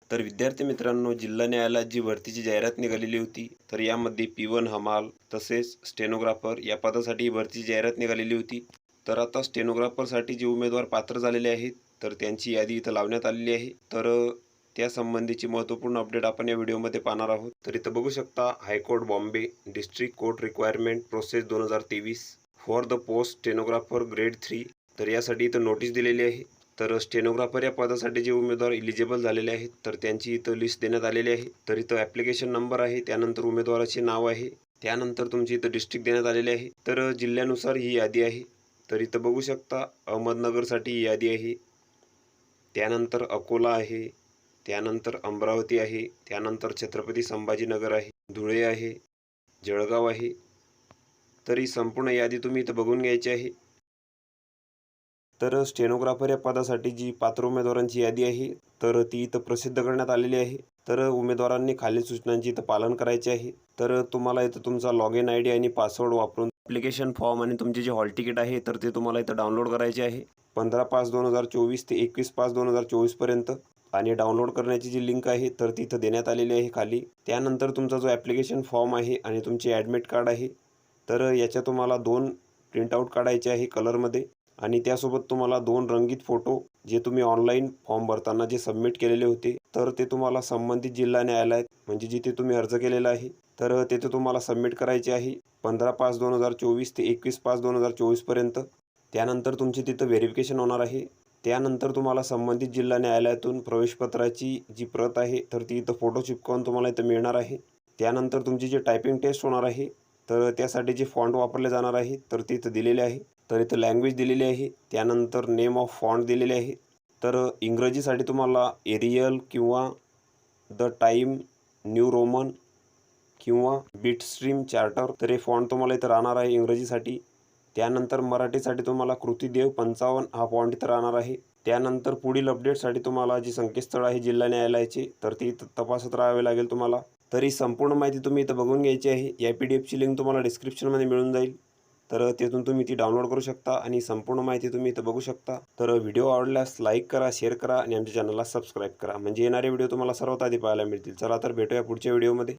तर विद्यार्थी मित्रांनो, जिल्हा न्यायालयात जी भरतीची जाहिरात निघालेली होती, तर यामध्ये P1 हमाल तसेच स्टेनोग्राफर या पदासाठी ही भरतीची जाहिरात निघालेली होती. तर आता स्टेनोग्राफरसाठी जे उमेदवार पात्र झालेले आहेत, तर त्यांची यादी इथं लावण्यात आलेली आहे. तर त्यासंबंधीची महत्त्वपूर्ण अपडेट आपण या व्हिडिओमध्ये पाहणार आहोत. तर इथं बघू शकता, high court Bombay district court requirement process 2023 for the post stenographer grade 3. तर यासाठी इथं नोटीस दिलेली आहे. तर स्टेनोग्राफर या पदासाठी जे उमेदवार इलिजिबल झालेले आहेत, तर त्यांची इथं लिस्ट देण्यात आलेली आहे. तर इथं ॲप्लिकेशन नंबर आहे, त्यानंतर उमेदवाराचे नाव आहे, त्यानंतर तुमची इथं डिस्ट्रिक्ट देण्यात आलेली आहे. तर जिल्ह्यानुसार ही यादी आहे. तर इथं बघू शकता, अहमदनगरसाठी ही यादी आहे, त्यानंतर अकोला आहे, त्यानंतर अमरावती आहे, त्यानंतर छत्रपती संभाजीनगर आहे, धुळे आहे, जळगाव आहे. तर ही संपूर्ण यादी तुम्ही इथं बघून घ्यायची आहे. तर स्टेनोग्राफर या पदासाठी जी पात्र उमेदवारांची यादी आहे, तर ती इथं प्रसिद्ध करण्यात आलेली आहे. तर उमेदवारांनी खालील सूचनांची इथं पालन करायचे आहे. तर तुम्हाला इथं तुमचा लॉगिन ID आणि पासवर्ड वापरून ॲप्लिकेशन फॉर्म आणि तुमचे जे हॉल तिकीट आहे, तर ते तुम्हाला इथं डाउनलोड करायचे आहे. 15/5/2024 ते 21/5/2024 पर्यंत. आणि डाउनलोड करण्याची जी लिंक आहे, तर ती इथं देण्यात आलेली आहे खाली. त्यानंतर तुमचा जो ॲप्लिकेशन फॉर्म आहे आणि तुमचे ॲडमिट कार्ड आहे, तर याच्या तुम्हाला 2 प्रिंटआउट काढायचे आहे कलरमध्ये. आणि त्यासोबत तुम्हाला 2 रंगीत फोटो, जे तुम्ही ऑनलाईन फॉर्म भरताना जे सबमिट केलेले होते, तर ते तुम्हाला संबंधित जिल्हा न्यायालयात, म्हणजे जिथे तुम्ही अर्ज केलेला आहे, तर तेथे तुम्हाला सबमिट करायचे आहे 15/5/2024 ते 21/5/2024 पर्यंत. त्यानंतर तुमची तिथं व्हेरिफिकेशन होणार आहे. त्यानंतर तुम्हाला संबंधित जिल्हा न्यायालयातून प्रवेशपत्राची जी प्रत आहे, तर ती इथं फोटो चिपकवून तुम्हाला इथं मिळणार आहे. त्यानंतर तुमची जी टायपिंग टेस्ट होणार आहे, तर त्यासाठी जे फॉन्ट वापरले जाणार आहे, तर ते इथं दिलेले आहे. तर इथं लँग्वेज दिलेली आहे, त्यानंतर नेम ऑफ फॉन्ट दिलेले आहे. तर इंग्रजीसाठी तुम्हाला एरियल किंवा द टाईम न्यू रोमन किंवा बिटस्ट्रीम चार्टर, तर हे फॉन्ट तुम्हाला इथं राहणार आहे इंग्रजीसाठी. त्यानंतर मराठीसाठी तुम्हाला कृतीदेव 55 हा फॉन्ट इथं राहणार आहे. त्यानंतर पुढील अपडेटसाठी तुम्हाला जे संकेतस्थळ आहे जिल्हा न्यायालयाचे, तर ते इथं तपासत राहावे लागेल तुम्हाला. तर ही संपूर्ण माहिती तुम्ही इथं बघून घ्यायची आहे. या PDF ची लिंक तुम्हाला डिस्क्रिप्शनमध्ये मिळून जाईल. तर तिथून तुम्ही ती डाउनलोड करू शकता आणि संपूर्ण माहिती तुम्ही इथं बघू शकता. तर व्हिडिओ आवडल्यास लाईक करा, शेअर करा आणि आमच्या चॅनलला सबस्क्राईब करा, म्हणजे येणारे व्हिडिओ तुम्हाला सर्वात आधी पाहायला मिळतील. चला तर भेटूया पुढच्या व्हिडिओमध्ये.